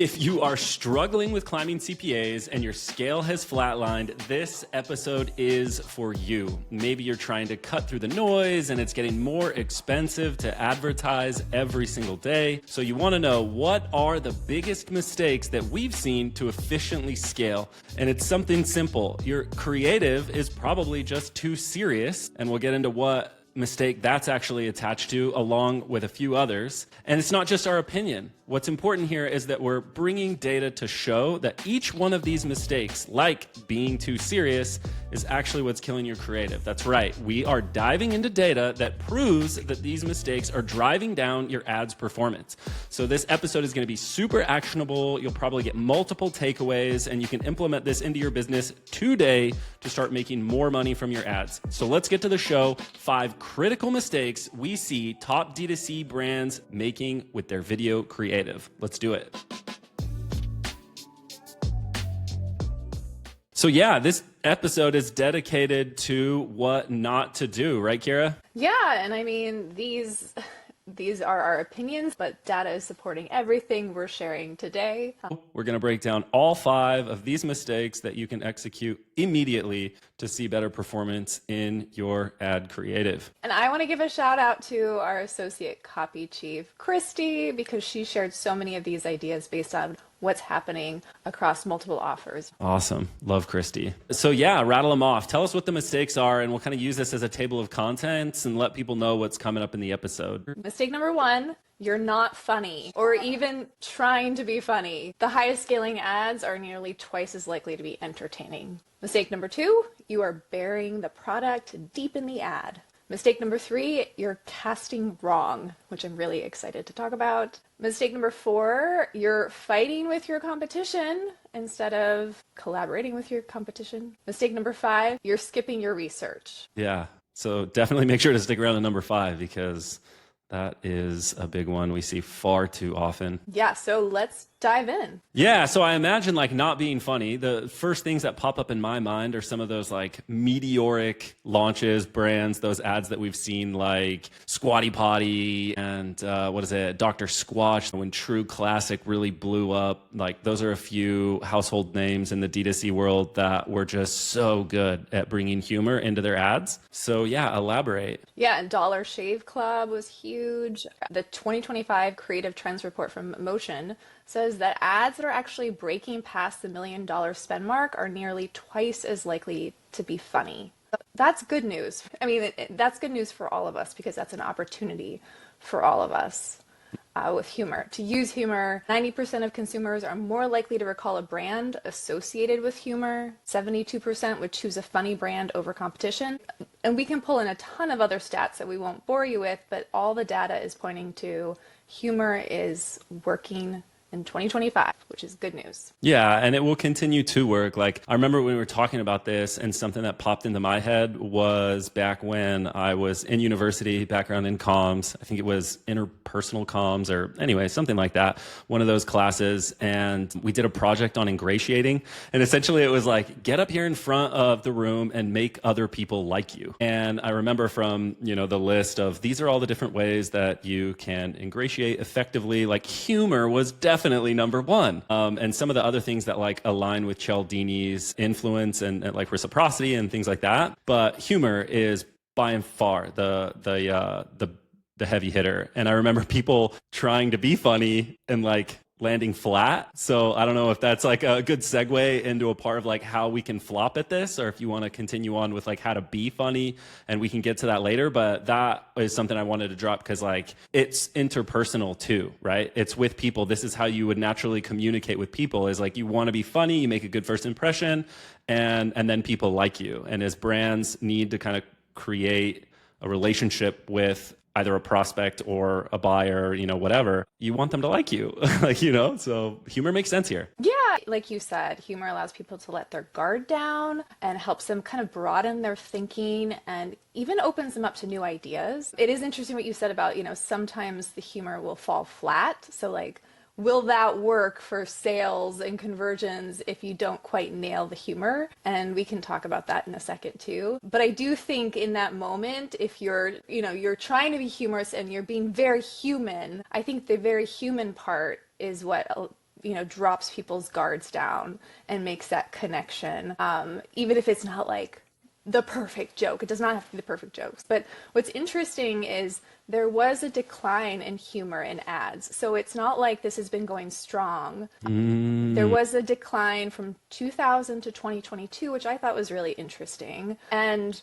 If you are struggling with climbing CPAs and your scale has flatlined, this episode is for you. Maybe you're trying to cut through the noise and it's getting more expensive to advertise every single day. So you want to know, what are the biggest mistakes that we've seen to efficiently scale? And it's something simple. Your creative is probably just too serious, and we'll get into what mistake that's actually attached to, along with a few others. And it's not just our opinion. What's important here is that we're bringing data to show that each one of these mistakes, like being too serious, is actually what's killing your creative. That's right. We are diving into data that proves that these mistakes are driving down your ads performance. So this episode is going to be super actionable. You'll probably get multiple takeaways, and you can implement this into your business today to start making more money from your ads. So let's get to the show. 5 critical mistakes we see top DTC brands making with their video creative. Let's do it. So yeah, this episode is dedicated to what not to do, right, Kira? Yeah, and I mean, these are our opinions, but data is supporting everything we're sharing today. We're going to break down all 5 of these mistakes that you can execute immediately to see better performance in your ad creative. And I want to give a shout out to our associate copy chief, Christy, because she shared so many of these ideas based on what's happening across multiple offers. Awesome. Love Christy. So yeah, rattle them off. Tell us what the mistakes are, and we'll kind of use this as a table of contents and let people know what's coming up in the episode. Mistake number 1, you're not funny or even trying to be funny. The highest scaling ads are nearly twice as likely to be entertaining. Mistake number 2, you are burying the product deep in the ad. Mistake number 3, you're casting wrong, which I'm really excited to talk about. Mistake number 4, you're fighting with your competition instead of collaborating with your competition. Mistake number 5, you're skipping your research. Yeah, so definitely make sure to stick around to number 5, because that is a big one we see far too often. Yeah, so let's dive in. Yeah, so I imagine like not being funny. The first things that pop up in my mind are some of those like meteoric launches, brands, those ads that we've seen like Squatty Potty and Dr. Squatch, when True Classic really blew up. Like those are a few household names in the D2C world that were just so good at bringing humor into their ads. So yeah, elaborate. Yeah, and Dollar Shave Club was huge. The 2025 Creative Trends Report from Motion says that ads that are actually breaking past the $1 million spend mark are nearly twice as likely to be funny. That's good news. I mean, that's good news for all of us, because that's an opportunity for all of us with humor. To use humor, 90% of consumers are more likely to recall a brand associated with humor. 72% would choose a funny brand over competition. And we can pull in a ton of other stats that we won't bore you with, but all the data is pointing to humor is working in 2025, which is good news. Yeah, and it will continue to work. Like, I remember when we were talking about this, and something that popped into my head was back when I was in university, background in comms. I think it was interpersonal comms, or anyway, something like that, one of those classes. And we did a project on ingratiating. And essentially it was like, get up here in front of the room and make other people like you. And I remember from, the list of these are all the different ways that you can ingratiate effectively, like humor was definitely number 1. And some of the other things that like align with Cialdini's influence and like reciprocity and things like that. But humor is by and far the heavy hitter. And I remember people trying to be funny and like landing flat. So I don't know if that's like a good segue into a part of like how we can flop at this, or if you want to continue on with like how to be funny, and we can get to that later. But that is something I wanted to drop because like it's interpersonal too, right? It's with people. This is how you would naturally communicate with people, is like you want to be funny, you make a good first impression, and then people like you. And as brands need to kind of create a relationship with either a prospect or a buyer, whatever, you want them to like you, so humor makes sense here. Yeah, like you said, humor allows people to let their guard down and helps them kind of broaden their thinking and even opens them up to new ideas. It is interesting what you said about, sometimes the humor will fall flat. So like, will that work for sales and conversions if you don't quite nail the humor? And we can talk about that in a second too. But I do think in that moment, if you're trying to be humorous and you're being very human, I think the very human part is what drops people's guards down and makes that connection. Even if it's not like the perfect joke. It does not have to be the perfect jokes. But what's interesting is there was a decline in humor in ads. So it's not like this has been going strong. There was a decline from 2000 to 2022, which I thought was really interesting. And,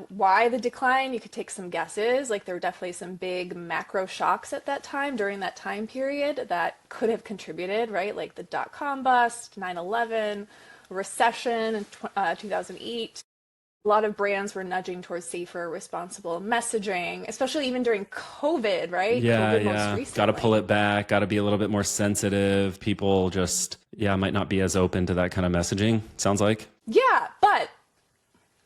why the decline? You could take some guesses. Like there were definitely some big macro shocks at that time, during that time period, that could have contributed, right? Like the dot-com bust, 9/11, recession in 2008. A lot of brands were nudging towards safer, responsible messaging, especially even during COVID, right? Yeah, COVID most yeah. recently. Got to pull it back. Got to be a little bit more sensitive. People just, might not be as open to that kind of messaging, sounds like. Yeah, but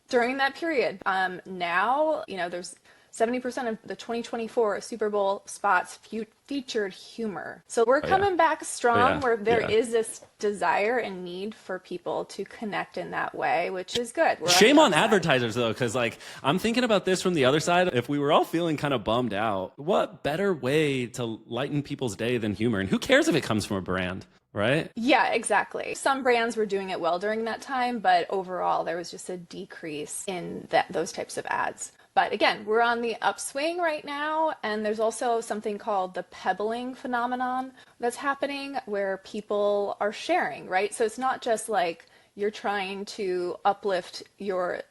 during that period, now, there's 70% of the 2024 Super Bowl spots featured humor. So we're coming back strong, where there is this desire and need for people to connect in that way, which is good. Shame on advertisers, though, because I'm thinking about this from the other side. If we were all feeling kind of bummed out, what better way to lighten people's day than humor? And who cares if it comes from a brand? Right? Yeah, exactly. Some brands were doing it well during that time, but overall there was just a decrease in those types of ads. But again, we're on the upswing right now, and there's also something called the pebbling phenomenon that's happening, where people are sharing, right? So it's not just like you're trying to uplift your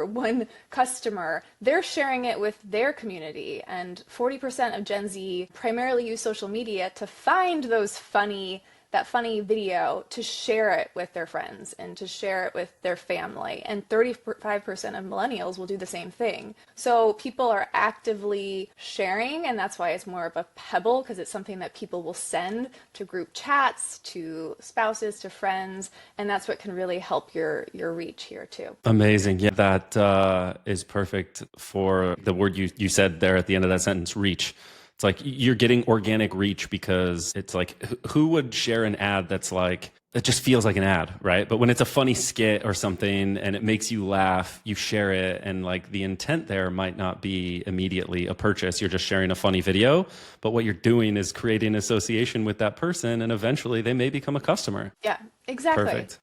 one customer, they're sharing it with their community. And 40% of Gen Z primarily use social media to find that funny video, to share it with their friends and to share it with their family. And 35% of millennials will do the same thing. So people are actively sharing, and that's why it's more of a pebble, because it's something that people will send to group chats, to spouses, to friends, and that's what can really help your reach here too. Amazing. Yeah, that is perfect for the word you said there at the end of that sentence, reach. It's like you're getting organic reach, because it's like, who would share an ad that's like, it just feels like an ad, right? But when it's a funny skit or something and it makes you laugh, you share it. And like the intent there might not be immediately a purchase. You're just sharing a funny video. But what you're doing is creating an association with that person, and eventually they may become a customer. Yeah, exactly. Perfect.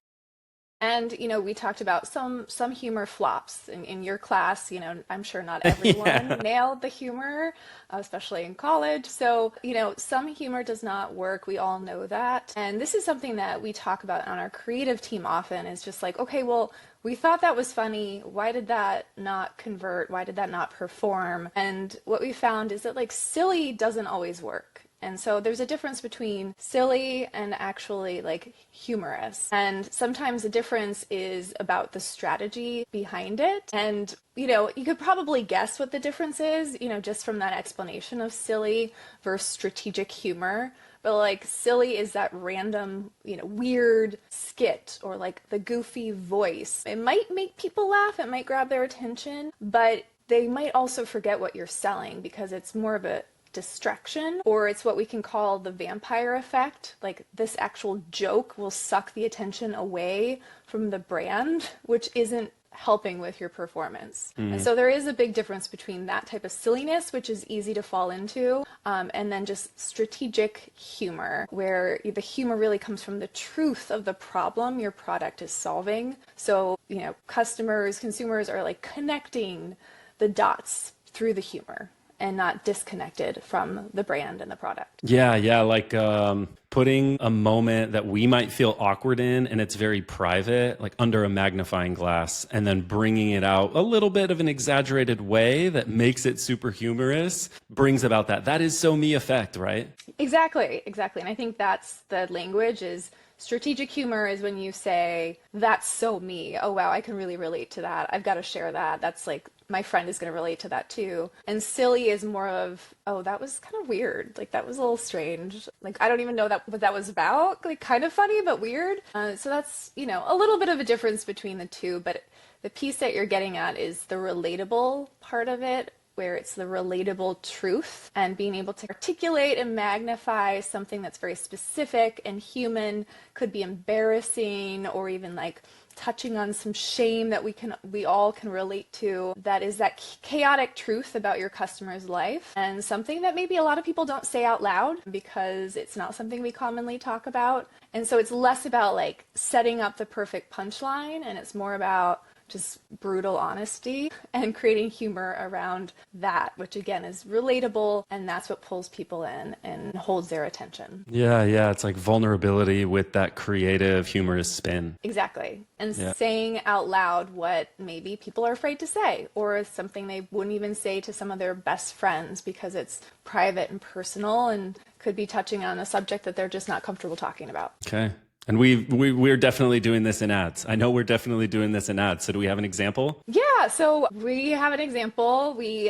And, we talked about some humor flops in your class. I'm sure not everyone nailed the humor, especially in college. So, some humor does not work. We all know that. And this is something that we talk about on our creative team often, is just like, okay, well, we thought that was funny. Why did that not convert? Why did that not perform? And what we found is that silly doesn't always work. And so there's a difference between silly and actually humorous. And sometimes the difference is about the strategy behind it. And, you could probably guess what the difference is, just from that explanation of silly versus strategic humor. But silly is that random, weird skit, or the goofy voice. It might make people laugh. It might grab their attention, but they might also forget what you're selling, because it's more of a distraction, or it's what we can call the vampire effect. Like this actual joke will suck the attention away from the brand, which isn't helping with your performance. And so there is a big difference between that type of silliness, which is easy to fall into, and then just strategic humor, where the humor really comes from the truth of the problem your product is solving. So, consumers are connecting the dots through the humor, and not disconnected from the brand and the product. Yeah. Putting a moment that we might feel awkward in, and it's very private, under a magnifying glass, and then bringing it out a little bit of an exaggerated way that makes it super humorous, brings about that is so me effect, right? Exactly. And I think that's the language. Is strategic humor is when you say, that's so me. Oh, wow, I can really relate to that. I've got to share that. That's my friend is going to relate to that too. And silly is more of, oh, that was kind of weird. That was a little strange. I don't even know what that was about. Kind of funny, but weird. So that's, a little bit of a difference between the two. But the piece that you're getting at is the relatable part of it where it's the relatable truth and being able to articulate and magnify something that's very specific and human, could be embarrassing or even like touching on some shame that we all can relate to, that is that chaotic truth about your customer's life, and something that maybe a lot of people don't say out loud because it's not something we commonly talk about. And so it's less about like setting up the perfect punchline, and it's more about just brutal honesty and creating humor around that, which again is relatable, and that's what pulls people in and holds their attention. Yeah. It's like vulnerability with that creative, humorous spin. Exactly. And saying out loud what maybe people are afraid to say, or something they wouldn't even say to some of their best friends because it's private and personal and could be touching on a subject that they're just not comfortable talking about. Okay. And we're definitely doing this in ads. I know we're definitely doing this in ads. So do we have an example? Yeah, so we have an example. We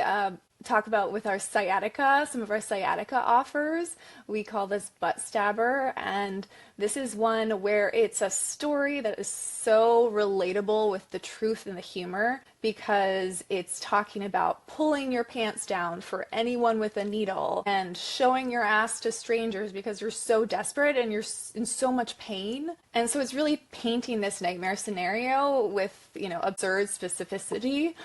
talk about with our sciatica, some of our sciatica offers. We call this butt stabber, and this is one where it's a story that is so relatable with the truth and the humor, because it's talking about pulling your pants down for anyone with a needle and showing your ass to strangers because you're so desperate and you're in so much pain. And so it's really painting this nightmare scenario with, absurd specificity,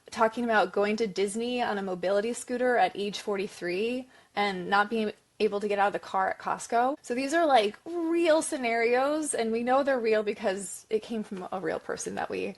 talking about going to Disney on a mobility scooter at age 43 and not being able to get out of the car at Costco. So these are like real scenarios, and we know they're real because it came from a real person that we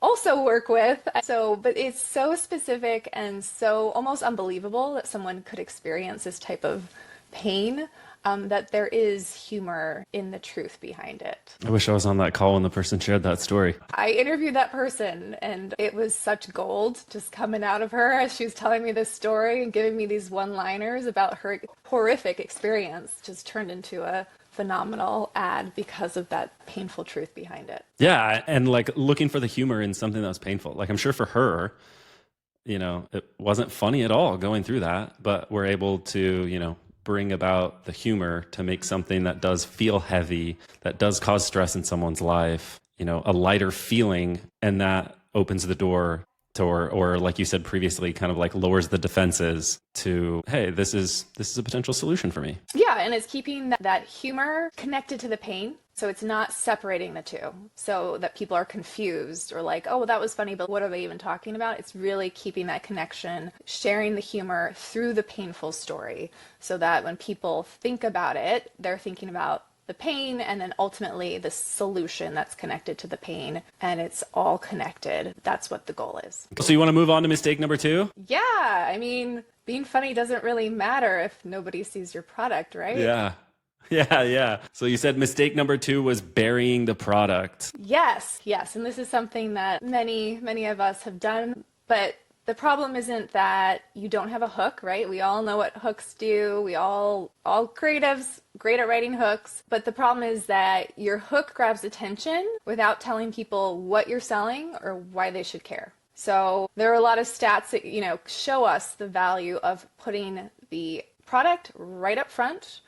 also work with. But it's so specific and so almost unbelievable that someone could experience this type of pain, that there is humor in the truth behind it. I wish I was on that call when the person shared that story. I interviewed that person, and it was such gold just coming out of her as she was telling me this story and giving me these one-liners about her horrific experience. Just turned into a phenomenal ad because of that painful truth behind it. Yeah, and like looking for the humor in something that was painful. Like I'm sure for her, it wasn't funny at all going through that, but we're able to, bring about the humor to make something that does feel heavy, that does cause stress in someone's life, a lighter feeling, and that opens the door to, or like you said previously, kind of like lowers the defenses to, hey, this is a potential solution for me. Yeah, and it's keeping that humor connected to the pain. So it's not separating the two so that people are confused or like, oh, well, that was funny, but what are they even talking about? It's really keeping that connection, sharing the humor through the painful story so that when people think about it, they're thinking about the pain and then ultimately the solution that's connected to the pain, and it's all connected. That's what the goal is. So you want to move on to mistake number 2? Yeah, I mean, being funny doesn't really matter if nobody sees your product, right? Yeah. So you said mistake number 2 was burying the product. Yes. And this is something that many of us have done, but the problem isn't that you don't have a hook, right? We all know what hooks do. We all creatives, great at writing hooks. But the problem is that your hook grabs attention without telling people what you're selling or why they should care. So there are a lot of stats that, show us the value of putting the product right up front,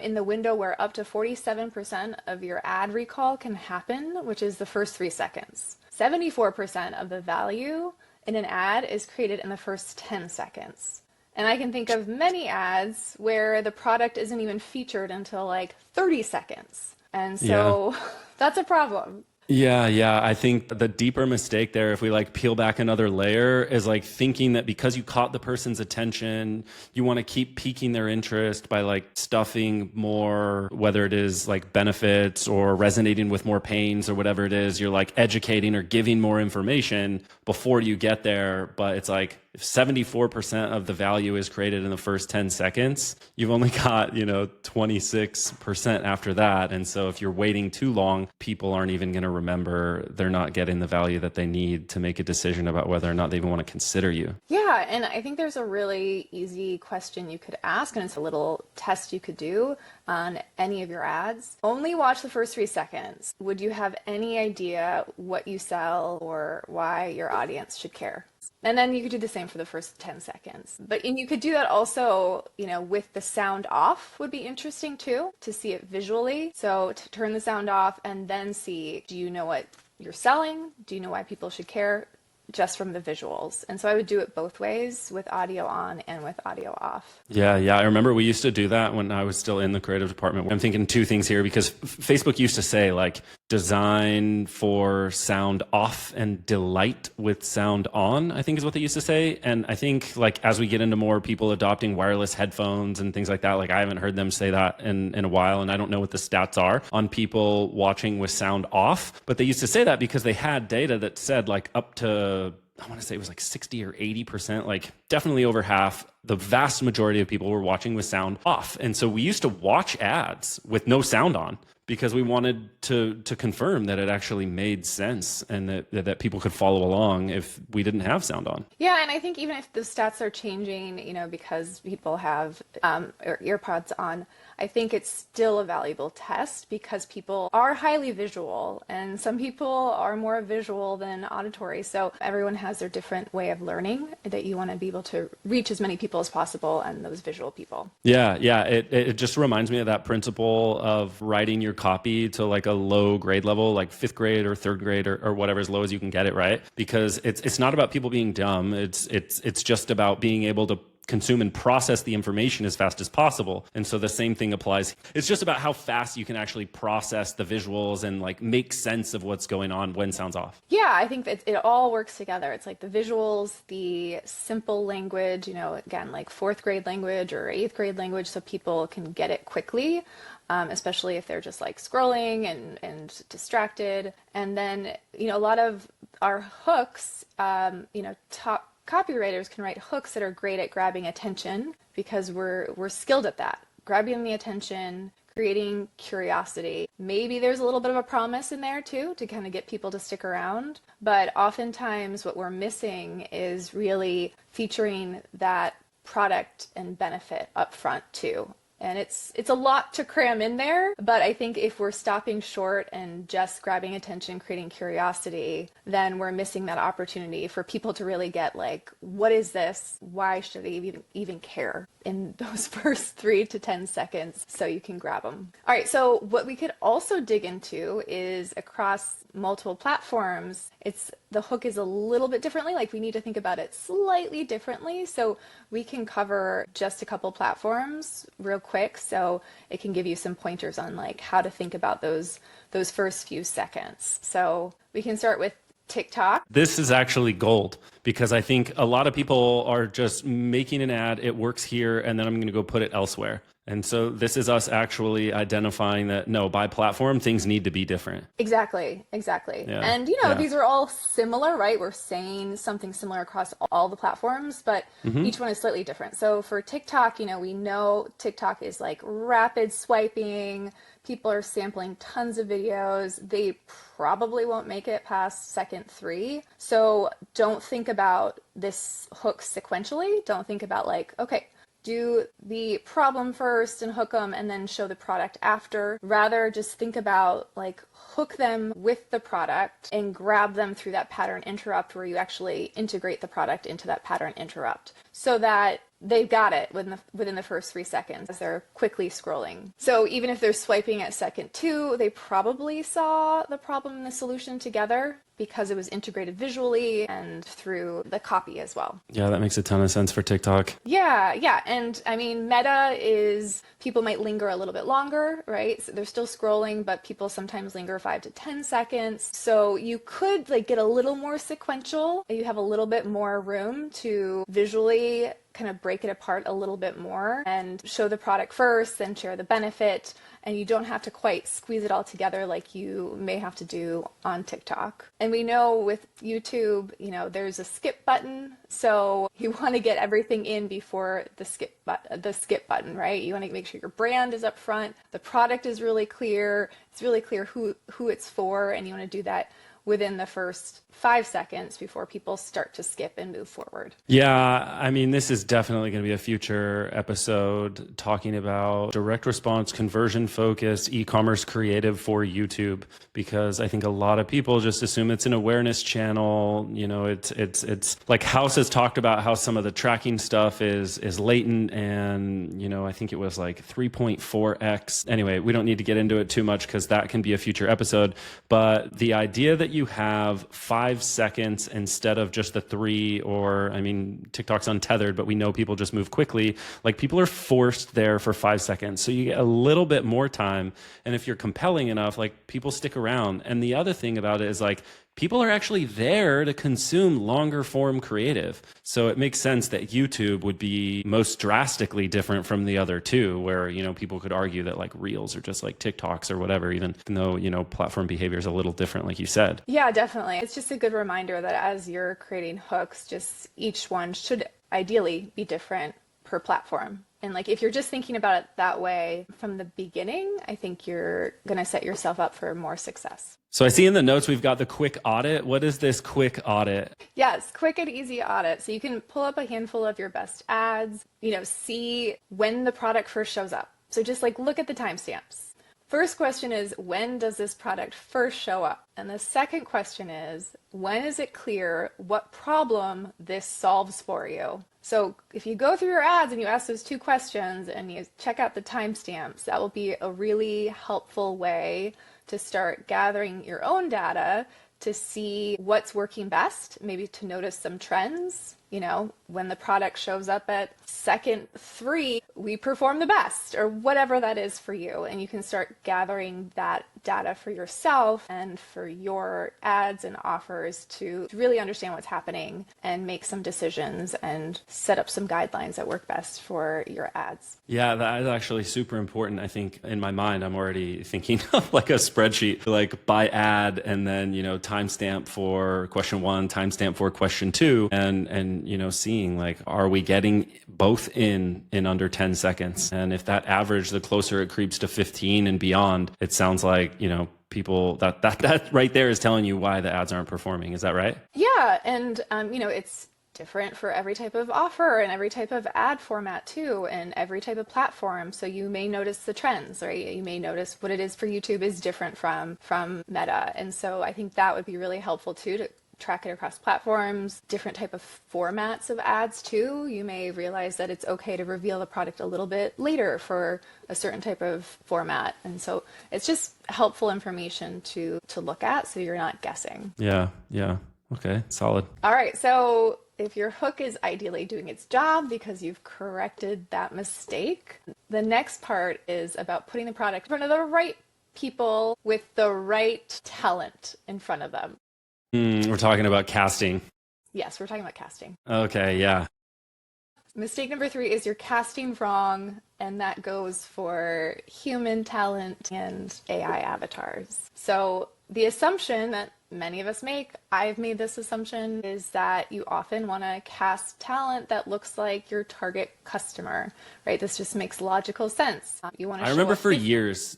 in the window where up to 47% of your ad recall can happen, which is the first 3 seconds. 74% of the value in an ad is created in the first 10 seconds. And I can think of many ads where the product isn't even featured until like 30 seconds. And so that's a problem. Yeah. I think the deeper mistake there, if we like peel back another layer, is like thinking that because you caught the person's attention, you want to keep piquing their interest by like stuffing more, whether it is like benefits or resonating with more pains or whatever it is, you're like educating or giving more information before you get there. But it's like, if 74% of the value is created in the first 10 seconds, you've only got, 26% after that. And so if you're waiting too long, people aren't even going to remember. They're not getting the value that they need to make a decision about whether or not they even want to consider you. Yeah, and I think there's a really easy question you could ask, and it's a little test you could do on any of your ads. Only watch the first 3 seconds. Would you have any idea what you sell or why your audience should care? And then you could do the same for the first 10 seconds. And you could do that also, with the sound off would be interesting too, to see it visually. So to turn the sound off and then see, do you know what you're selling? Do you know why people should care? just from the visuals. And so I would do it both ways, with audio on and with audio off. Yeah, yeah. I remember we used to do that when I was still in the creative department. I'm thinking two things here, because Facebook used to say like design for sound off and delight with sound on, I think is what they used to say. And I think like as we get into more people adopting wireless headphones and things like that, like I haven't heard them say that in a while. And I don't know what the stats are on people watching with sound off, but they used to say that because they had data that said like up to, I want to say it was like 60 or 80%, like definitely over half, the vast majority of people were watching with sound off. And so we used to watch ads with no sound on because we wanted to confirm that it actually made sense and that people could follow along if we didn't have sound on. Yeah, and I think even if the stats are changing, because people have earpods on, I think it's still a valuable test because people are highly visual and some people are more visual than auditory. So everyone has their different way of learning that you want to be able to reach as many people as possible and those visual people. Yeah. It just reminds me of that principle of writing your copy to like a low grade level, like 5th grade or 3rd grade or whatever, as low as you can get it, right? Because it's not about people being dumb. It's just about being able to consume and process the information as fast as possible. And so the same thing applies. It's just about how fast you can actually process the visuals and like make sense of what's going on when sound's off. Yeah, I think that it all works together. It's like the visuals, the simple language, again, like 4th grade language or 8th grade language, so people can get it quickly, especially if they're just like scrolling and distracted. And then, a lot of our hooks, top copywriters can write hooks that are great at grabbing attention because we're skilled at that, grabbing the attention, creating curiosity. Maybe there's a little bit of a promise in there too to kind of get people to stick around, but oftentimes what we're missing is really featuring that product and benefit up front too. And it's a lot to cram in there, but I think if we're stopping short and just grabbing attention, creating curiosity, then we're missing that opportunity for people to really get like, what is this? Why should they even care in those first 3 to 10 seconds so you can grab them? All right, so what we could also dig into is across multiple platforms, the hook is a little bit differently. Like we need to think about it slightly differently. So we can cover just a couple platforms real quick. So it can give you some pointers on like how to think about those first few seconds. So we can start with TikTok. This is actually gold because I think a lot of people are just making an ad. It works here and then I'm going to go put it elsewhere. And so this is us actually identifying that, no, by platform, things need to be different. Exactly. Yeah. And, these are all similar, right? We're saying something similar across all the platforms, but each one is slightly different. So for TikTok, we know TikTok is like rapid swiping. People are sampling tons of videos. They probably won't make it past second 3. So don't think about this hook sequentially. Don't think about like, okay, do the problem first and hook them and then show the product after. Rather, just think about like hook them with the product and grab them through that pattern interrupt where you actually integrate the product into that pattern interrupt so that they've got it within the first 3 seconds as they're quickly scrolling. So even if they're swiping at second 2, they probably saw the problem and the solution together because it was integrated visually and through the copy as well. Yeah, that makes a ton of sense for TikTok. Yeah. And I mean, Meta is people might linger a little bit longer, right? So they're still scrolling, but people sometimes linger 5 to 10 seconds. So you could like get a little more sequential. You have a little bit more room to visually kind of break it apart a little bit more and show the product first, then share the benefit. And you don't have to quite squeeze it all together like you may have to do on TikTok. And we know with YouTube, there's a skip button. So you want to get everything in before the skip button, right? You want to make sure your brand is up front. The product is really clear. It's really clear who it's for. And you want to do that within the first 5 seconds before people start to skip and move forward. Yeah, I mean, this is definitely going to be a future episode talking about direct response, conversion focused, e-commerce creative for YouTube, because I think a lot of people just assume it's an awareness channel. It's like House has talked about how some of the tracking stuff is latent and, I think it was like 3.4x. Anyway, we don't need to get into it too much because that can be a future episode. But the idea that that you have 5 seconds instead of just the 3, or I mean, TikTok's untethered, but we know people just move quickly. Like people are forced there for 5 seconds. So you get a little bit more time. And if you're compelling enough, like people stick around. And the other thing about it is like, people are actually there to consume longer form creative. So it makes sense that YouTube would be most drastically different from the other two, where, you know, people could argue that like Reels are just like TikToks or whatever, even though, you know, platform behavior is a little different, like you said. Yeah, definitely. It's just a good reminder that as you're creating hooks, just each one should ideally be different per platform. And like if you're just thinking about it that way from the beginning, I think you're going to set yourself up for more success. So I see in the notes we've got the quick audit. What is this quick audit? Yes, quick and easy audit. So you can pull up a handful of your best ads, you know, see when the product first shows up. So just like look at the timestamps. First question is, when does this product first show up? And the second question is, when is it clear what problem this solves for you? So if you go through your ads and you ask those 2 questions and you check out the timestamps, that will be a really helpful way to start gathering your own data to see what's working best, maybe to notice some trends. You know, when the product shows up at second 3, we perform the best, or whatever that is for you. And you can start gathering that data for yourself and for your ads and offers to really understand what's happening and make some decisions and set up some guidelines that work best for your ads. Yeah, that is actually super important. I think in my mind, I'm already thinking of like a spreadsheet, like by ad, and then, you know, timestamp for question 1, timestamp for question 2, and you know, seeing like, are we getting both in under 10 seconds? And if that average, the closer it creeps to 15 and beyond, it sounds like, you know, people that right there is telling you why the ads aren't performing. Is that right? Yeah, and you know, it's different for every type of offer and every type of ad format too, and every type of platform. So you may notice the trends, right? You may notice what it is for YouTube is different from Meta. And so I think that would be really helpful too, to track it across platforms, different type of formats of ads too. You may realize that it's okay to reveal the product a little bit later for a certain type of format. And so it's just helpful information to look at so you're not guessing. Yeah. Okay, solid. All right, so if your hook is ideally doing its job because you've corrected that mistake, the next part is about putting the product in front of the right people with the right talent in front of them. We're talking about casting. Yes, we're talking about casting. Okay, yeah. Mistake number 3 is you're casting wrong, and that goes for human talent and AI avatars. So the assumption that many of us make, I've made this assumption, is that you often want to cast talent that looks like your target customer, right? This just makes logical sense. You want to I remember for years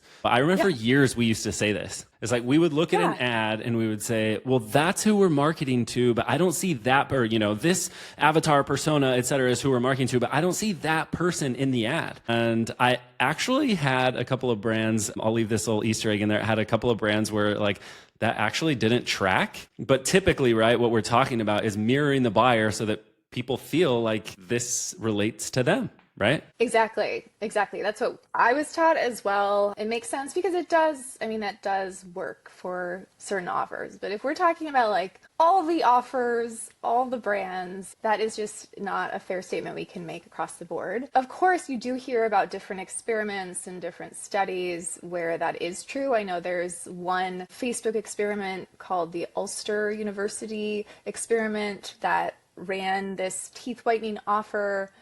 we used to say this. It's like we would look at an ad and we would say, well, that's who we're marketing to, but I don't see that, or, you know, this avatar persona, et cetera, is who we're marketing to, but I don't see that person in the ad. And I actually had a couple of brands, I'll leave this little Easter egg in there, I had a couple of brands where like that actually didn't track. But typically, right, what we're talking about is mirroring the buyer so that people feel like this relates to them, right? Exactly. That's what I was taught as well. It makes sense because it does, I mean, that does work for certain offers. But if we're talking about like all the offers, all the brands, that is just not a fair statement we can make across the board. Of course, you do hear about different experiments and different studies where that is true. I know there's one Facebook experiment called the Ulster University experiment that ran this teeth whitening offer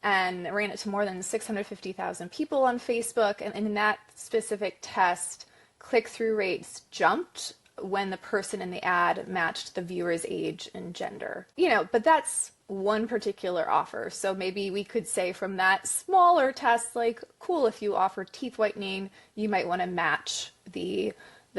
and ran it to more than 650,000 people on Facebook. And in that specific test, click-through rates jumped when the person in the ad matched the viewer's age and gender. You know, but that's one particular offer. So maybe we could say from that smaller test, like, cool, if you offer teeth whitening, you might want to match the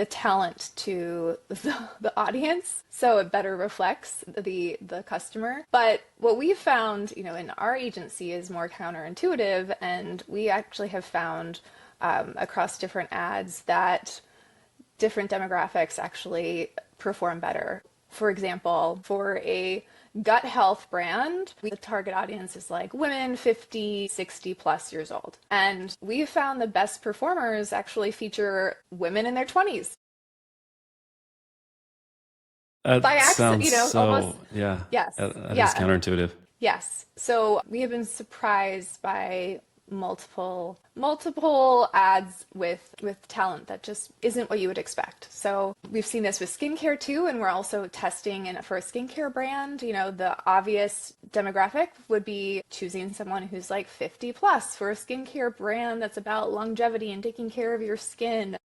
talent to the audience, so it better reflects the customer. But what we found, you know, in our agency is more counterintuitive, and we actually have found across different ads that different demographics actually perform better. For example, for a gut health brand, the target audience is like women 50, 60 plus years old. And we found the best performers actually feature women in their 20s. by That accident, sounds almost. so, yeah, Yes. that is Yeah. counterintuitive. Yes. So we have been surprised by multiple ads with talent that just isn't what you would expect. So we've seen this with skincare too, and we're also testing in for a skincare brand. The obvious demographic would be choosing someone who's like 50 plus for a skincare brand that's about longevity and taking care of your skin.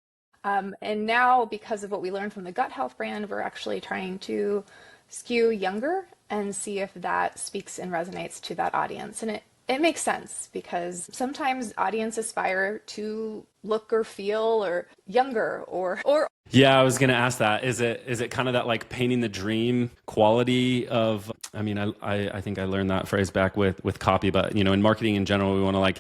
And now, because of what we learned from the gut health brand, we're actually trying to skew younger and see if that speaks and resonates to that audience. And it makes sense because sometimes audiences aspire to look or feel or younger or Yeah, I was going to ask that. Is it kind of that like painting the dream quality of, I mean, I think I learned that phrase back with copy, but in marketing in general, we want to like,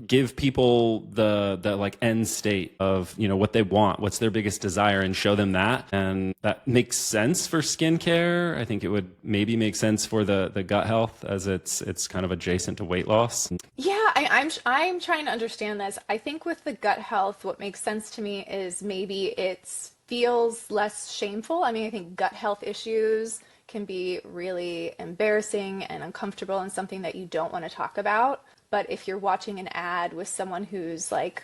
give people the like end state of, what they want, what's their biggest desire, and show them that. And that makes sense for skincare. I think it would maybe make sense for the gut health, as it's kind of adjacent to weight loss. Yeah, I'm trying to understand this. I think with the gut health, what makes sense to me is maybe it feels less shameful. I mean, I think gut health issues can be really embarrassing and uncomfortable and something that you don't want to talk about. But if you're watching an ad with someone who's like,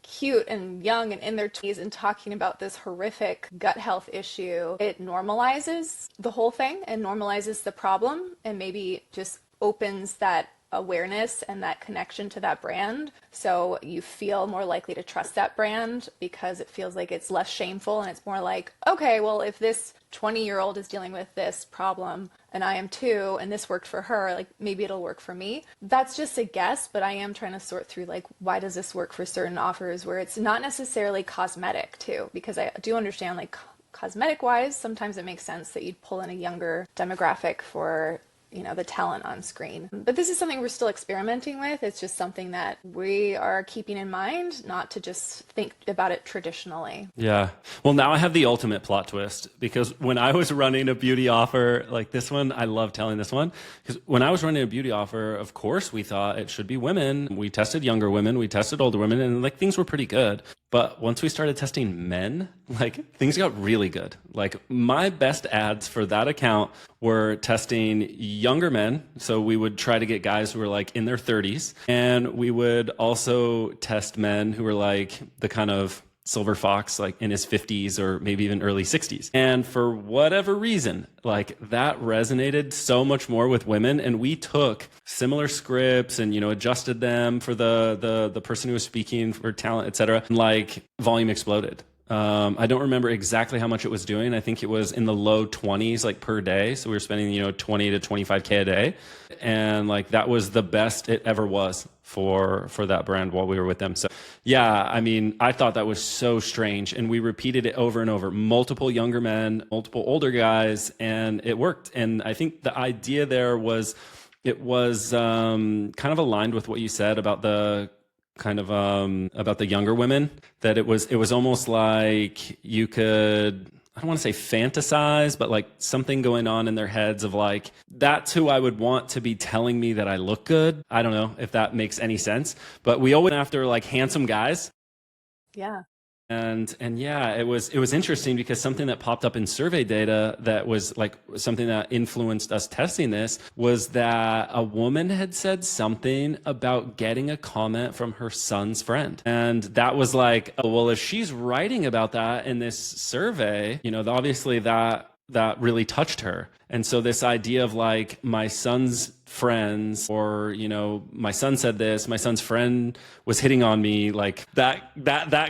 cute and young and in their 20s and talking about this horrific gut health issue, it normalizes the whole thing and normalizes the problem and maybe just opens that awareness and that connection to that brand. So you feel more likely to trust that brand because it feels like it's less shameful and it's more like, okay, well, if this 20-year-old is dealing with this problem and I am too, and this worked for her, like maybe it'll work for me. That's just a guess, but I am trying to sort through like, why does this work for certain offers where it's not necessarily cosmetic too? Because I do understand like cosmetic wise, sometimes it makes sense that you'd pull in a younger demographic for the talent on screen. But this is something we're still experimenting with. It's just something that we are keeping in mind, not to just think about it traditionally. Yeah. Well, now I have the ultimate plot twist, because when I was running a beauty offer like this one, I love telling this one, because when I was running a beauty offer, of course, we thought it should be women. We tested younger women, we tested older women, and like things were pretty good. But once we started testing men, like things got really good. Like my best ads for that account were testing younger men. So we would try to get guys who were like in their 30s. And we would also test men who were like the kind of silver fox, like in his 50s or maybe even early 60s. And for whatever reason, like that resonated so much more with women. And we took similar scripts and, adjusted them for the person who was speaking for talent, et cetera. And like volume exploded. I don't remember exactly how much it was doing. I think it was in the low 20s, like per day. So we were spending, 20 to 25K a day. And like, that was the best it ever was for that brand while we were with them. So yeah, I mean, I thought that was so strange. And we repeated it over and over, multiple younger men, multiple older guys, and it worked. And I think the idea there was, it was kind of aligned with what you said about the about the younger women, that it was almost like you could, I don't want to say fantasize, but like something going on in their heads of like, that's who I would want to be telling me that I look good. I don't know if that makes any sense, but we always went after like handsome guys. Yeah. And yeah, it was interesting because something that popped up in survey data that was like something that influenced us testing this was that a woman had said something about getting a comment from her son's friend. And that was like, oh, well, if she's writing about that in this survey, obviously that really touched her. And so this idea of like my son's friends, or, my son said this, my son's friend was hitting on me, like that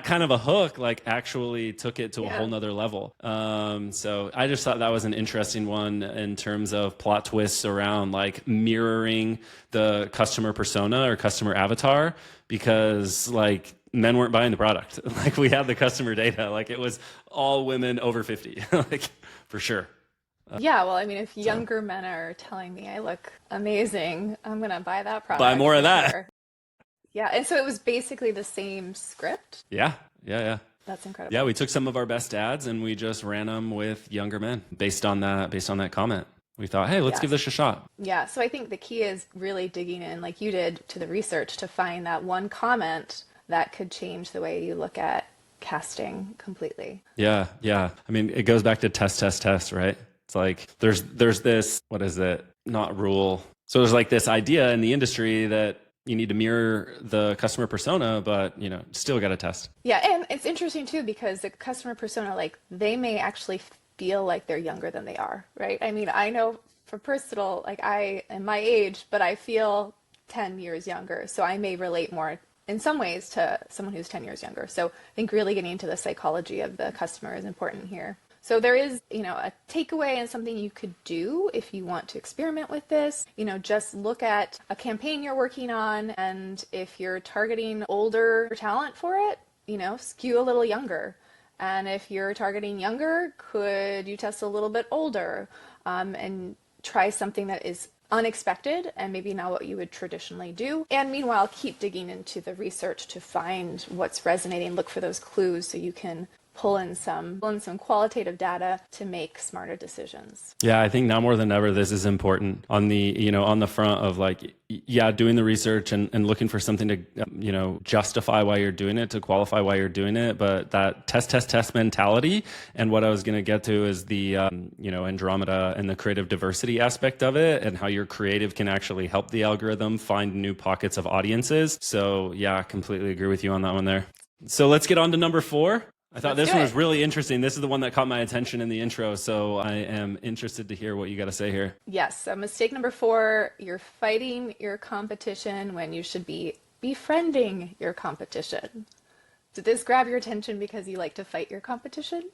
kind of a hook, like actually took it to a whole nother level. So I just thought that was an interesting one in terms of plot twists around like mirroring the customer persona or customer avatar, because like men weren't buying the product. Like we had the customer data, like it was all women over 50, like for sure. Yeah, well, I mean, if younger men are telling me I look amazing, I'm going to buy that product. Buy more of that. Sure. Yeah, and so it was basically the same script. Yeah. That's incredible. Yeah, we took some of our best ads and we just ran them with younger men based on that comment. We thought, hey, let's give this a shot. Yeah, so I think the key is really digging in, like you did, to the research to find that one comment that could change the way you look at casting completely. Yeah, yeah. I mean, it goes back to test, right? It's like there's this, what is it? Not rule. So there's like this idea in the industry that you need to mirror the customer persona, but still got to test. Yeah, and it's interesting too because the customer persona, like they may actually feel like they're younger than they are, right? I mean, I know for personal, like I am my age, but I feel 10 years younger. So I may relate more in some ways to someone who's 10 years younger. So I think really getting into the psychology of the customer is important here. So there is, a takeaway and something you could do if you want to experiment with this. Just look at a campaign you're working on, and if you're targeting older talent for it, skew a little younger. And if you're targeting younger, could you test a little bit older and try something that is unexpected and maybe not what you would traditionally do. And meanwhile, keep digging into the research to find what's resonating, look for those clues so you can pull in some qualitative data to make smarter decisions. Yeah, I think now more than ever, this is important on the, on the front of like, yeah, doing the research and looking for something to, justify why you're doing it, to qualify why you're doing it. But that test mentality. And what I was going to get to is the, Andromeda and the creative diversity aspect of it and how your creative can actually help the algorithm find new pockets of audiences. So yeah, I completely agree with you on that one there. So let's get on to number 4. I thought this one was really interesting. This is the one that caught my attention in the intro, so I am interested to hear what you got to say here. Yes, so mistake number 4, you're fighting your competition when you should be befriending your competition. Did this grab your attention because you like to fight your competition?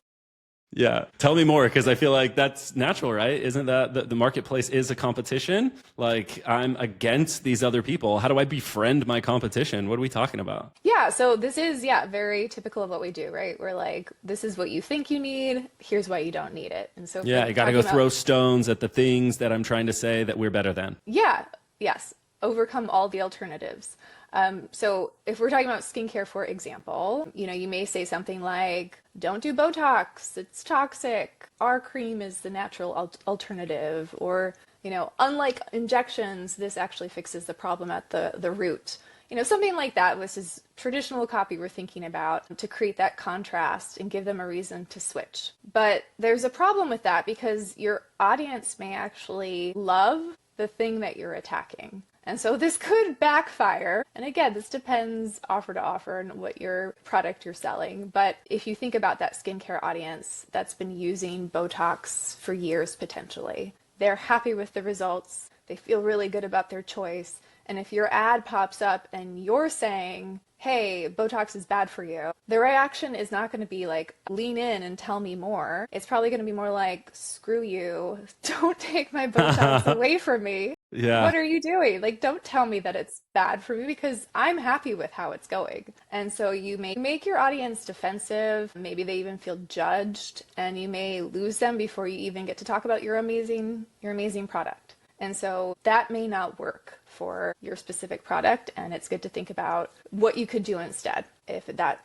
Yeah. Tell me more, because I feel like that's natural, right? Isn't that the marketplace is a competition? Like I'm against these other people. How do I befriend my competition? What are we talking about? Yeah. So this is, very typical of what we do, right? We're like, this is what you think you need. Here's why you don't need it. And so yeah, you got to go throw stones at the things that I'm trying to say that we're better than. Yeah. Yes. Overcome all the alternatives. So if we're talking about skincare, for example, you may say something like, don't do Botox, it's toxic. Our cream is the natural alternative. Or, unlike injections, this actually fixes the problem at the root. Something like that, which is traditional copy we're thinking about to create that contrast and give them a reason to switch. But there's a problem with that because your audience may actually love the thing that you're attacking. And so this could backfire. And again, this depends offer to offer and what your product you're selling. But if you think about that skincare audience that's been using Botox for years potentially, they're happy with the results. They feel really good about their choice. And if your ad pops up and you're saying, hey, Botox is bad for you, the reaction is not going to be like, lean in and tell me more. It's probably going to be more like, screw you. Don't take my Botox away from me. Yeah. What are you doing? Like, don't tell me that it's bad for me because I'm happy with how it's going. And so you may make your audience defensive. Maybe they even feel judged, and you may lose them before you even get to talk about your amazing product. And so that may not work for your specific product, and it's good to think about what you could do instead if that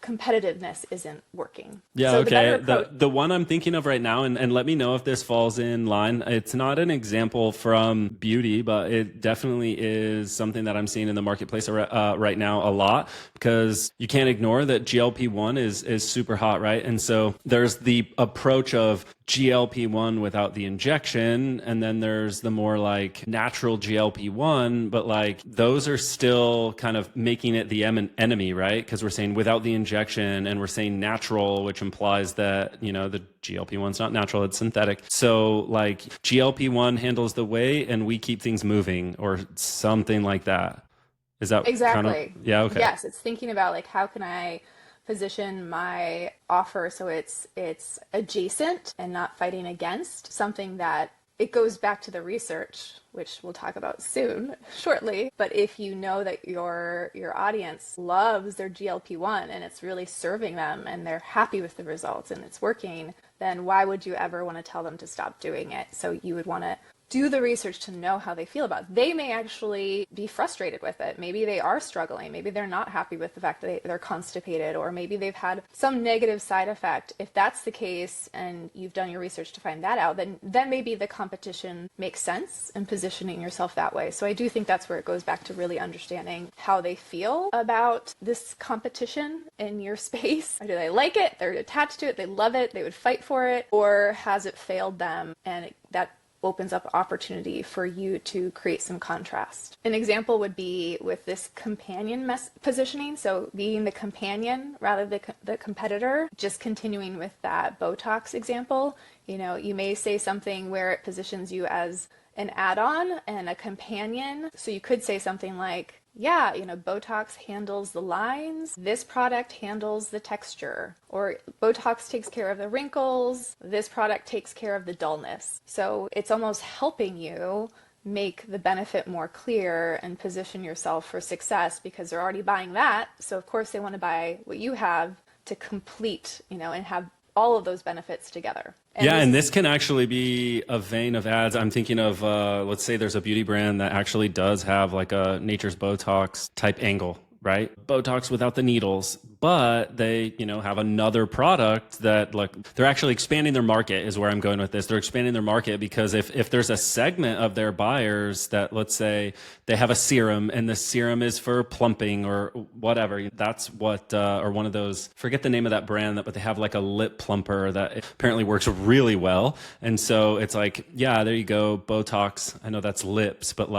competitiveness isn't working. Yeah, so okay. The one I'm thinking of right now, and let me know if this falls in line. It's not an example from beauty, but it definitely is something that I'm seeing in the marketplace right now a lot, because you can't ignore that GLP-1 is super hot, right? And so there's the approach of GLP-1 without the injection, and then there's the more like natural GLP-1, but like those are still kind of making it the enemy, right? Because we're saying without the injection, and we're saying natural, which implies that, the GLP-1's not natural, it's synthetic. So like GLP-1 handles the weight and we keep things moving, or something like that. Is that exactly? Kind of, yeah, okay. Yes, it's thinking about like, how can I position my offer so it's adjacent and not fighting against something that it goes back to the research, which we'll talk about shortly. But if you know that your audience loves their GLP-1 and it's really serving them and they're happy with the results and it's working, then why would you ever want to tell them to stop doing it? So you would want to do the research to know how they feel about it. They may actually be frustrated with it. Maybe they are struggling. Maybe they're not happy with the fact that they're constipated, or maybe they've had some negative side effect. If that's the case and you've done your research to find that out, then maybe the competition makes sense and positioning yourself that way. So I do think that's where it goes back to really understanding how they feel about this competition in your space. Or do they like it? They're attached to it. They love it. They would fight for it. Or has it failed them? And that opens up opportunity for you to create some contrast. An example would be with this companion positioning. So being the companion rather than the competitor, just continuing with that Botox example, you may say something where it positions you as an add-on and a companion. So you could say something like, yeah, Botox handles the lines. This product handles the texture. Or Botox takes care of the wrinkles. This product takes care of the dullness. So it's almost helping you make the benefit more clear and position yourself for success because they're already buying that. So of course they want to buy what you have to complete, and have all of those benefits together. And this can actually be a vein of ads. I'm thinking of, let's say there's a beauty brand that actually does have like a Nature's Botox type angle, right? Botox without the needles, but they, have another product that they're actually expanding their market is where I'm going with this. They're expanding their market because if there's a segment of their buyers that, let's say they have a serum and the serum is for plumping or whatever, that's what, or one of those, forget the name of that brand, but they have like a lip plumper that apparently works really well. And so it's like, yeah, there you go. Botox. I know that's lips, but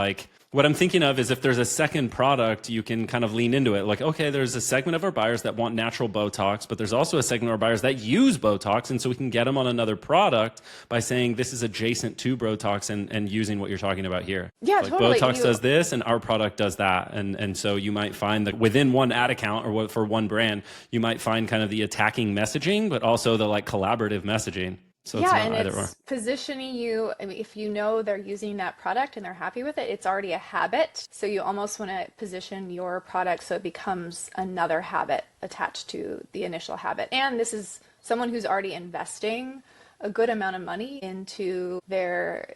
what I'm thinking of is if there's a second product, you can kind of lean into it. Like, okay, there's a segment of our buyers that want natural Botox, but there's also a segment of our buyers that use Botox. And so we can get them on another product by saying this is adjacent to Botox and using what you're talking about here. Yeah, totally. Botox does this and our product does that. And so you might find that within one ad account or for one brand, you might find kind of the attacking messaging, but also the collaborative messaging. So yeah, it's not and either it's or. positioning you. I mean, if they're using that product and they're happy with it, it's already a habit. So you almost want to position your product so it becomes another habit attached to the initial habit. And this is someone who's already investing a good amount of money into their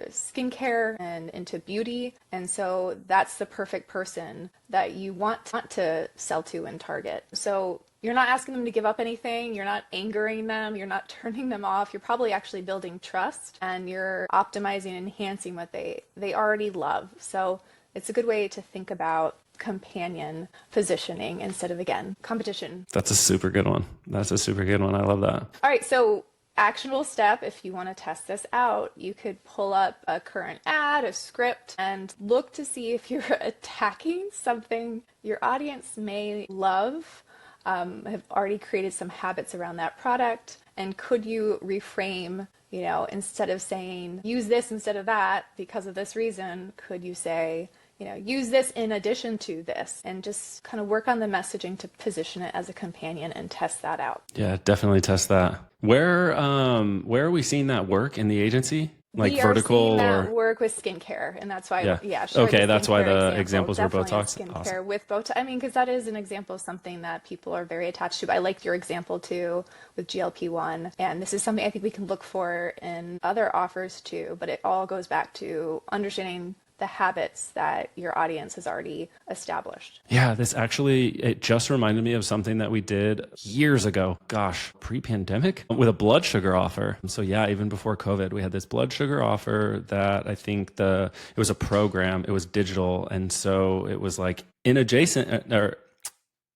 skincare and into beauty. And so that's the perfect person that you want to sell to and target. So you're not asking them to give up anything. You're not angering them. You're not turning them off. You're probably actually building trust and you're optimizing and enhancing what they already love. So it's a good way to think about companion positioning instead of, again, competition. That's a super good one. I love that. All right. So actionable step, if you want to test this out, you could pull up a current ad, a script, and look to see if you're attacking something your audience may love. Have already created some habits around that product, and could you reframe, instead of saying use this instead of that because of this reason, could you say, use this in addition to this, and just kind of work on the messaging to position it as a companion and test that out. Yeah, definitely test that. Where are we seeing that work in the agency? We vertical are seeing that or work with skincare, and that's why, okay, that's why the examples were definitely Botox. Skincare Awesome. with Botox. I mean, because that is an example of something that people are very attached to. I liked your example too with GLP-1, and this is something I think we can look for in other offers too. But it all goes back to understanding the habits that your audience has already established. Yeah, it just reminded me of something that we did years ago. Gosh, pre-pandemic with a blood sugar offer. So yeah, even before COVID, we had this blood sugar offer that I think it was a program, it was digital. And so it was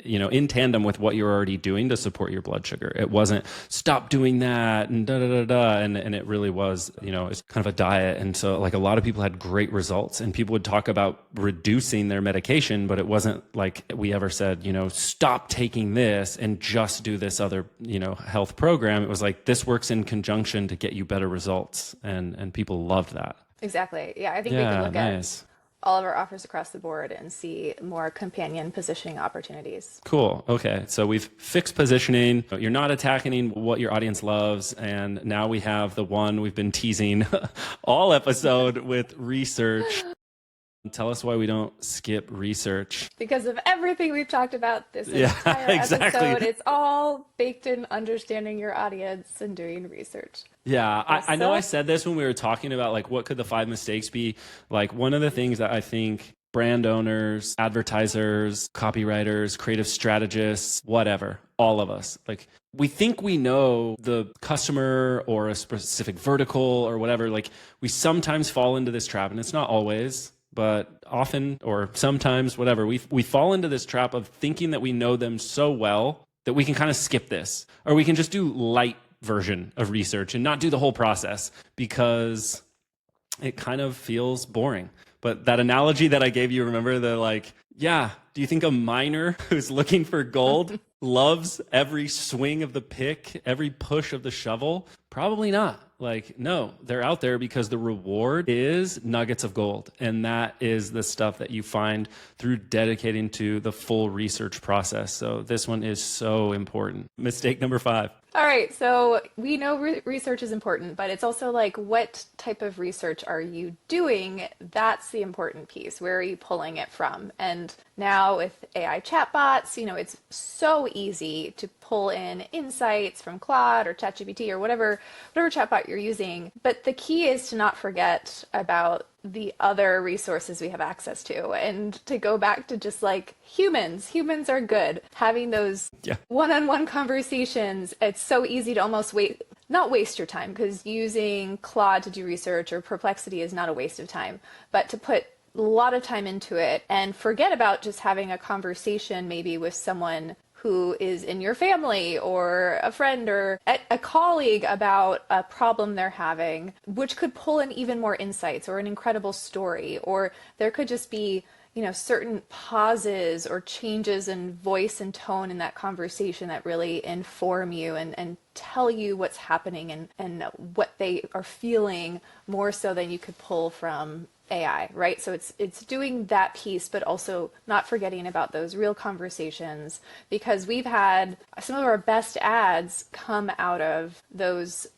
in tandem with what you're already doing to support your blood sugar. It wasn't stop doing that and da da da da. And it really was, it's kind of a diet. And so a lot of people had great results, and people would talk about reducing their medication, but it wasn't like we ever said, stop taking this and just do this other, health program. It was like, this works in conjunction to get you better results. And people loved that. Exactly. Yeah. I think we can look nice. at all of our offers across the board and see more companion positioning opportunities. Cool. Okay. So we've fixed positioning. You're not attacking what your audience loves. And now we have the one we've been teasing all episode with research. Tell us why we don't skip research. Because of everything we've talked about this Yeah, entire exactly. episode, it's all baked in understanding your audience and doing research. Yeah, I know I Also, said this when we were talking about like what could the 5 mistakes be. Like one of the things that I think brand owners, advertisers, copywriters, creative strategists, whatever, all of us, like we think we know the customer or a specific vertical or whatever. Like we sometimes fall into this trap, and it's not always, but often or sometimes, whatever, we fall into this trap of thinking that we know them so well that we can kind of skip this, or we can just do light version of research and not do the whole process because it kind of feels boring. But that analogy that I gave you, remember the like, yeah, do you think a miner who's looking for gold loves every swing of the pick, every push of the shovel? Probably not. Like, no, they're out there because the reward is nuggets of gold. And that is the stuff that you find through dedicating to the full research process. So this one is so important. Mistake number 5. all right, so we know research is important, but it's also like what type of research are you doing? That's the important piece. Where are you pulling it from? And now with AI chatbots, it's so easy to pull in insights from Claude or ChatGPT or whatever chatbot you're using. But the key is to not forget about the other resources we have access to, and to go back to just like humans are good. Having those one-on-one conversations, it's so easy to almost not waste your time, because using Claude to do research or Perplexity is not a waste of time, but to put a lot of time into it and forget about just having a conversation maybe with someone who is in your family or a friend or a colleague about a problem they're having, which could pull in even more insights or an incredible story. Or there could just be, certain pauses or changes in voice and tone in that conversation that really inform you and tell you what's happening and what they are feeling more so than you could pull from AI, right? So it's doing that piece, but also not forgetting about those real conversations, because we've had some of our best ads come out of those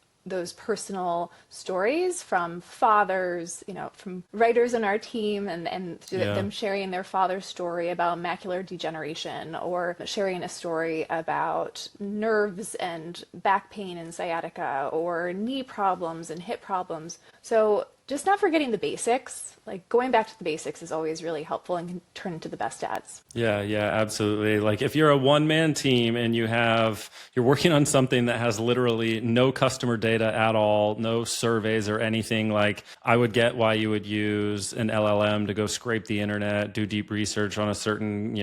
personal stories from fathers, from writers in our team, and them sharing their father's story about macular degeneration, or sharing a story about nerves and back pain and sciatica, or knee problems and hip problems. So just not forgetting the basics, like going back to the basics is always really helpful and can turn into the best ads. Yeah, absolutely. Like if you're a one-man team and you're working on something that has literally no customer data at all, no surveys or anything, like I would get why you would use an LLM to go scrape the internet, do deep research on a certain,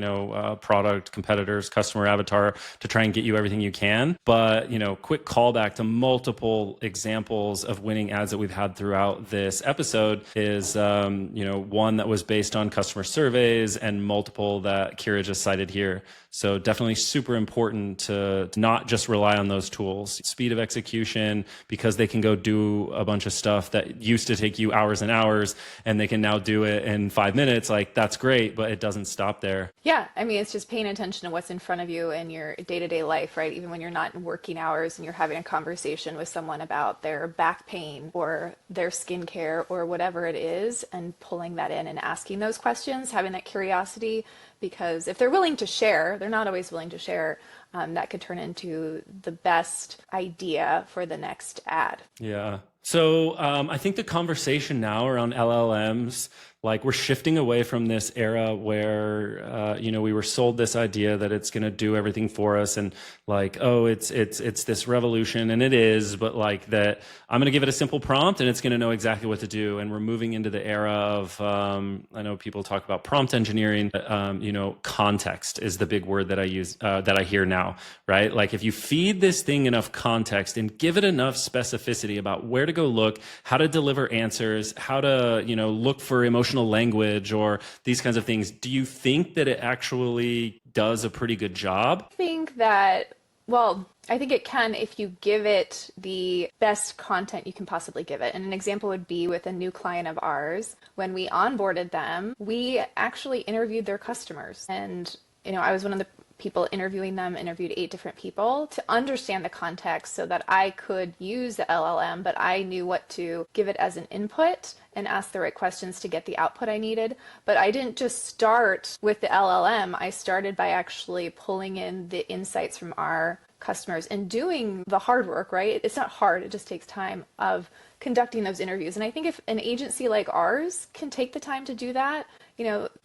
product, competitors, customer avatar to try and get you everything you can. But, quick callback to multiple examples of winning ads that we've had throughout this episode is, one that was based on customer surveys and multiple that Kira just cited here. So definitely super important to not just rely on those tools. Speed of execution, because they can go do a bunch of stuff that used to take you hours and hours, and they can now do it in 5 minutes. Like that's great, but it doesn't stop there. Yeah, I mean, it's just paying attention to what's in front of you in your day-to-day life, right? Even when you're not in working hours and you're having a conversation with someone about their back pain or their skincare or whatever it is, and pulling that in and asking those questions, having that curiosity, because if they're willing to share, they're not always willing to share, that could turn into the best idea for the next ad. Yeah. So I think the conversation now around LLMs, like we're shifting away from this era where, we were sold this idea that it's going to do everything for us, and like, oh, it's this revolution, and it is, but like that I'm going to give it a simple prompt and it's going to know exactly what to do. And we're moving into the era of, I know people talk about prompt engineering, context is the big word that I use, that I hear now, right? Like if you feed this thing enough context and give it enough specificity about where to go look, how to deliver answers, how to, look for emotional language or these kinds of things, do you think that it actually does a pretty good job? I think it can if you give it the best content you can possibly give it. And an example would be with a new client of ours. When we onboarded them, we actually interviewed their customers. And, I was one of the people interviewing them, interviewed 8 different people to understand the context so that I could use the LLM, but I knew what to give it as an input and ask the right questions to get the output I needed. But I didn't just start with the LLM. I started by actually pulling in the insights from our customers and doing the hard work, right? It's not hard, it just takes time of conducting those interviews. And I think if an agency like ours can take the time to do that,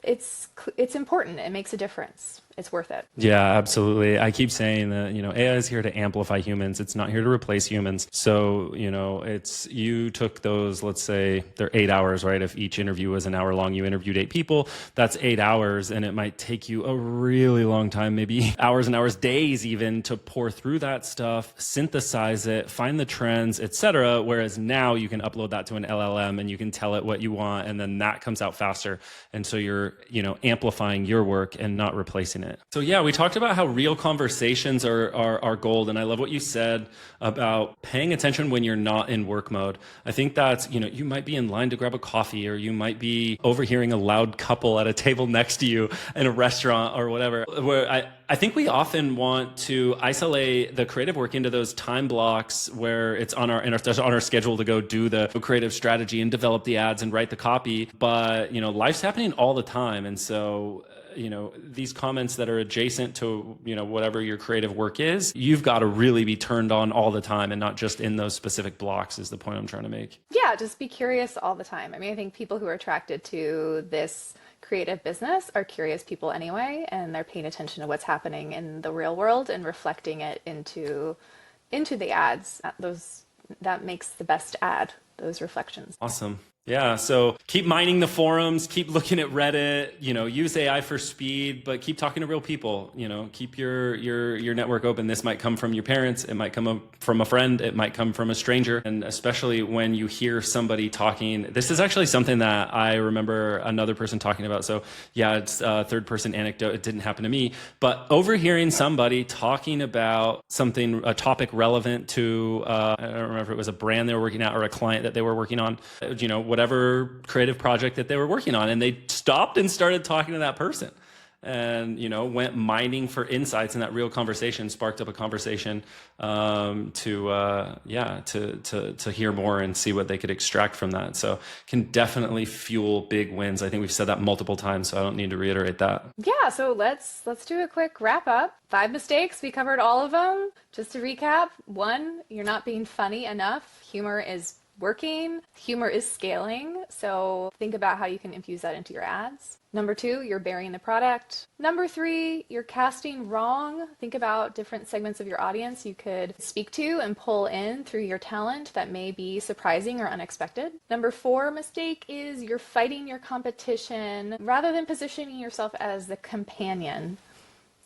it's important. It makes a difference. It's worth it. Yeah, absolutely. I keep saying that, AI is here to amplify humans. It's not here to replace humans. So, you took those, let's say they're 8 hours, right? If each interview was an hour long, you interviewed 8 people, that's 8 hours. And it might take you a really long time, maybe hours and hours, days even, to pour through that stuff, synthesize it, find the trends, etc. Whereas now you can upload that to an LLM and you can tell it what you want, and then that comes out faster. And so you're, amplifying your work and not replacing it. So yeah, we talked about how real conversations are gold. And I love what you said about paying attention when you're not in work mode. I think that's, you might be in line to grab a coffee, or you might be overhearing a loud couple at a table next to you in a restaurant or whatever, where I think we often want to isolate the creative work into those time blocks where it's on our schedule to go do the creative strategy and develop the ads and write the copy. But, life's happening all the time. And so, these comments that are adjacent to, whatever your creative work is, you've got to really be turned on all the time and not just in those specific blocks is the point I'm trying to make. Yeah, just be curious all the time. I mean, I think people who are attracted to this creative business are curious people anyway, and they're paying attention to what's happening in the real world and reflecting it into the ads. That makes the best ad, those reflections. Awesome. Yeah. So keep mining the forums, keep looking at Reddit, use AI for speed, but keep talking to real people, keep your network open. This might come from your parents. It might come from a friend. It might come from a stranger. And especially when you hear somebody talking, this is actually something that I remember another person talking about. So yeah, it's a third person anecdote. It didn't happen to me, but overhearing somebody talking about a topic relevant to, I don't remember if it was a brand they were working at or a client that they were working on, whatever creative project that they were working on. And they stopped and started talking to that person and, went mining for insights, and that real conversation sparked up a conversation to hear more and see what they could extract from that. So can definitely fuel big wins. I think we've said that multiple times, so I don't need to reiterate that. Yeah. So let's do a quick wrap up. 5 mistakes. We covered all of them. Just to recap: 1, you're not being funny enough. Humor is working. Humor is scaling. So think about how you can infuse that into your ads. Number 2, you're burying the product. Number 3, you're casting wrong. Think about different segments of your audience you could speak to and pull in through your talent that may be surprising or unexpected. Number 4 mistake is you're fighting your competition rather than positioning yourself as the companion.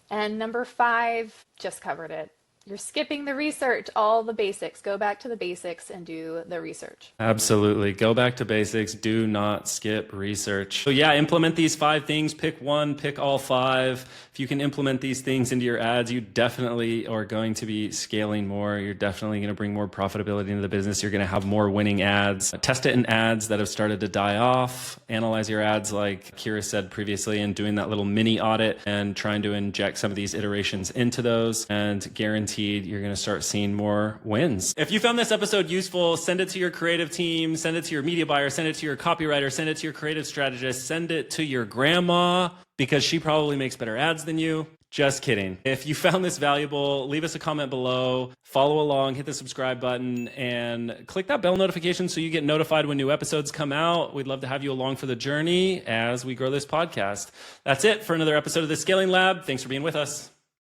And number 5, just covered it. You're skipping the research, all the basics. Go back to the basics and do the research. Absolutely. Go back to basics. Do not skip research. So yeah, implement these 5 things. Pick one, pick all 5. If you can implement these things into your ads, you definitely are going to be scaling more. You're definitely going to bring more profitability into the business. You're going to have more winning ads. Test it in ads that have started to die off. Analyze your ads like Kira said previously, and doing that little mini audit and trying to inject some of these iterations into those, and guarantee you're going to start seeing more wins. If you found this episode useful, send it to your creative team, send it to your media buyer, send it to your copywriter, send it to your creative strategist, send it to your grandma because she probably makes better ads than you. Just kidding. If you found this valuable, leave us a comment below, follow along, hit the subscribe button, and click that bell notification so you get notified when new episodes come out. We'd love to have you along for the journey as we grow this podcast. That's it for another episode of the Scaling Lab. Thanks for being with us.